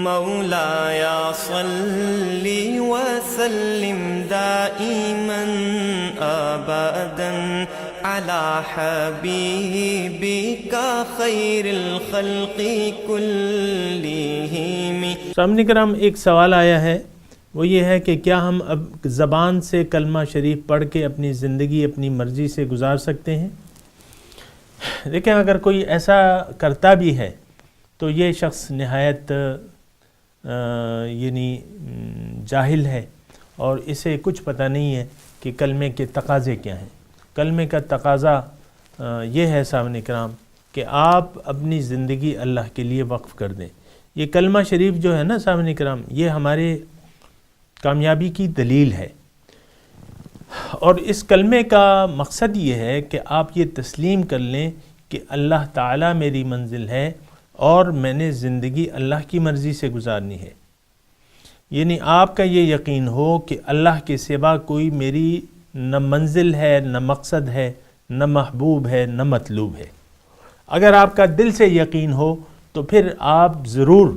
مولایا صلی وسلم دائما ابدا علی حبیبک خیر الخلق کلہم۔ سامنے کرام ایک سوال آیا ہے، وہ یہ ہے کہ کیا ہم اب زبان سے کلمہ شریف پڑھ کے اپنی زندگی اپنی مرضی سے گزار سکتے ہیں؟ دیکھیں، اگر کوئی ایسا کرتا بھی ہے تو یہ شخص نہایت جاہل ہے اور اسے کچھ پتہ نہیں ہے کہ کلمے کے تقاضے کیا ہیں۔ کلمے کا تقاضا یہ ہے سامنے کرام کہ آپ اپنی زندگی اللہ کے لیے وقف کر دیں۔ یہ کلمہ شریف جو ہے نا سامنے کرام، یہ ہمارے کامیابی کی دلیل ہے، اور اس کلمے کا مقصد یہ ہے کہ آپ یہ تسلیم کر لیں کہ اللہ تعالیٰ میری منزل ہے اور میں نے زندگی اللہ کی مرضی سے گزارنی ہے۔ یعنی آپ کا یہ یقین ہو کہ اللہ کے سوا کوئی میری نہ منزل ہے، نہ مقصد ہے، نہ محبوب ہے، نہ مطلوب ہے۔ اگر آپ کا دل سے یقین ہو تو پھر آپ ضرور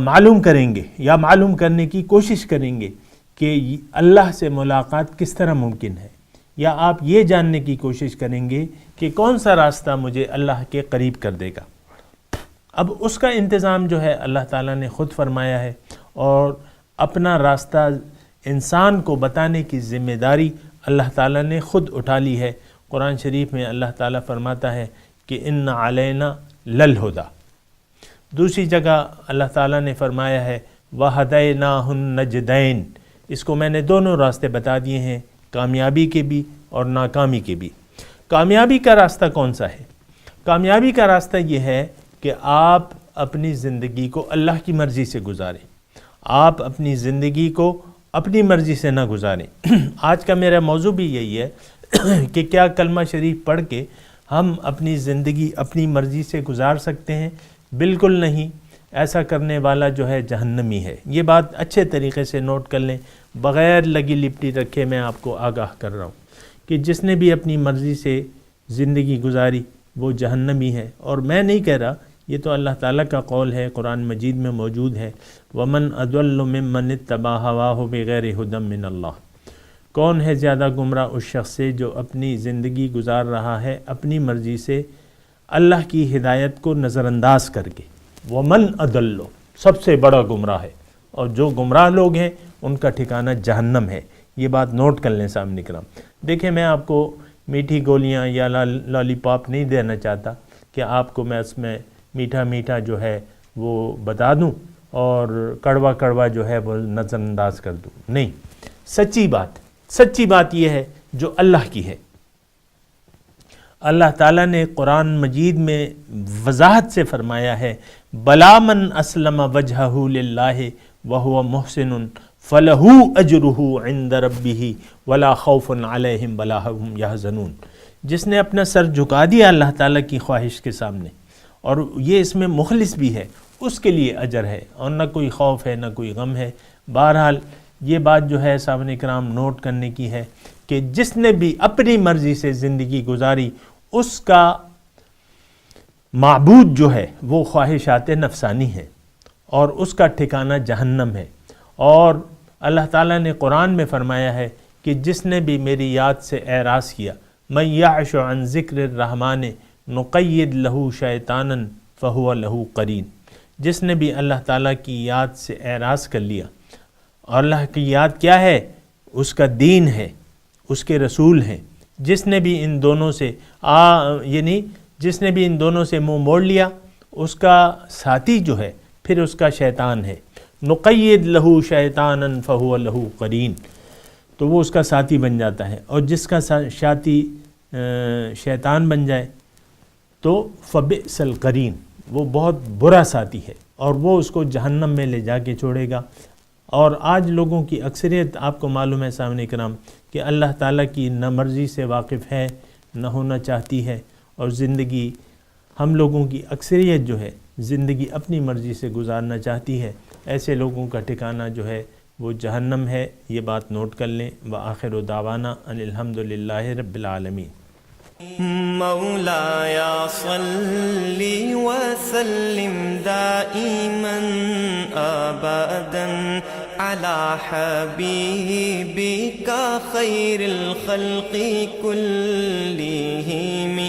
معلوم کریں گے یا معلوم کرنے کی کوشش کریں گے کہ اللہ سے ملاقات کس طرح ممکن ہے، یا آپ یہ جاننے کی کوشش کریں گے کہ کون سا راستہ مجھے اللہ کے قریب کر دے گا۔ اب اس کا انتظام جو ہے اللہ تعالیٰ نے خود فرمایا ہے، اور اپنا راستہ انسان کو بتانے کی ذمہ داری اللہ تعالیٰ نے خود اٹھا لی ہے۔ قرآن شریف میں اللہ تعالیٰ فرماتا ہے کہ ان علینا للہدیٰ۔ دوسری جگہ اللہ تعالیٰ نے فرمایا ہے وَہَدَيْنَاهُ النَّجْدَيْنِ، اس کو میں نے دونوں راستے بتا دیے ہیں، کامیابی کے بھی اور ناکامی کے بھی۔ کامیابی کا راستہ کون سا ہے؟ کامیابی کا راستہ یہ ہے کہ آپ اپنی زندگی کو اللہ کی مرضی سے گزاریں، آپ اپنی زندگی کو اپنی مرضی سے نہ گزاریں۔ آج کا میرا موضوع بھی یہی ہے کہ کیا کلمہ شریف پڑھ کے ہم اپنی زندگی اپنی مرضی سے گزار سکتے ہیں؟ بالکل نہیں، ایسا کرنے والا جو ہے جہنمی ہے۔ یہ بات اچھے طریقے سے نوٹ کر لیں، بغیر لگی لپٹی رکھے میں آپ کو آگاہ کر رہا ہوں کہ جس نے بھی اپنی مرضی سے زندگی گزاری وہ جہنمی ہے۔ اور میں نہیں کہہ رہا، یہ تو اللہ تعالیٰ کا قول ہے، قرآن مجید میں موجود ہے، وَمَنْ أَضَلُّ مِمَّنِ اتَّبَعَ هَوَاهُ بِغَيْرِ هُدًى مِّنَ اللَّهِ۔ کون ہے زیادہ گمراہ اس شخص سے جو اپنی زندگی گزار رہا ہے اپنی مرضی سے، اللہ کی ہدایت کو نظر انداز کر کے۔ وَمَنْ أَضَلُّ سب سے بڑا گمراہ ہے، اور جو گمراہ لوگ ہیں ان کا ٹھکانہ جہنم ہے۔ یہ بات نوٹ کر لیں سامنے کرام۔ دیکھیں، میں آپ کو میٹھی گولیاں یا لالی پاپ نہیں دینا چاہتا کہ آپ کو میں اس میں میٹھا میٹھا جو ہے وہ بتا دوں اور کڑوا کڑوا جو ہے وہ نظر انداز کر دوں، نہیں۔ سچی بات یہ ہے جو اللہ کی ہے۔ اللہ تعالیٰ نے قرآن مجید میں وضاحت سے فرمایا ہے بلا من اسلم وجہہ للہ وہو محسن فلہ اجرہ عند ربہ ولا خوف علیہم ولا ہم یحزنون۔ جس نے اپنا سر جھکا دیا اللہ تعالیٰ کی خواہش کے سامنے، اور یہ اس میں مخلص بھی ہے، اس کے لیے اجر ہے، اور نہ کوئی خوف ہے نہ کوئی غم ہے۔ بہرحال یہ بات جو ہے صاحبان کرام نوٹ کرنے کی ہے کہ جس نے بھی اپنی مرضی سے زندگی گزاری اس کا معبود جو ہے وہ خواہشات نفسانی ہے، اور اس کا ٹھکانہ جہنم ہے۔ اور اللہ تعالیٰ نے قرآن میں فرمایا ہے کہ جس نے بھی میری یاد سے اعراض کیا، من یعش عن ذکر الرحمن نقید لہو شیطانا فہو لہو قرین۔ جس نے بھی اللہ تعالیٰ کی یاد سے اعراض کر لیا، اور اللہ کی یاد کیا ہے؟ اس کا دین ہے، اس کے رسول ہیں۔ جس نے بھی ان دونوں سے جس نے بھی ان دونوں سے منہ موڑ لیا، اس کا ساتھی جو ہے پھر اس کا شیطان ہے۔ نقید لہو شیطانا فہو لہو قرین، تو وہ اس کا ساتھی بن جاتا ہے، اور جس کا ساتھی شیطان بن جائے تو فبئس القرین، وہ بہت برا ساتھی ہے، اور وہ اس کو جہنم میں لے جا کے چھوڑے گا۔ اور آج لوگوں کی اکثریت آپ کو معلوم ہے سامنے کرام کہ اللہ تعالیٰ کی نہ مرضی سے واقف ہے نہ ہونا چاہتی ہے، اور زندگی ہم لوگوں کی اکثریت جو ہے زندگی اپنی مرضی سے گزارنا چاہتی ہے۔ ایسے لوگوں کا ٹھکانہ جو ہے وہ جہنم ہے، یہ بات نوٹ کر لیں۔ وآخر دعوانا ان الحمد للہ رب العالمین۔ مولاي صل وسلم دائما أبدا على حبيبك خير الخلق كلهم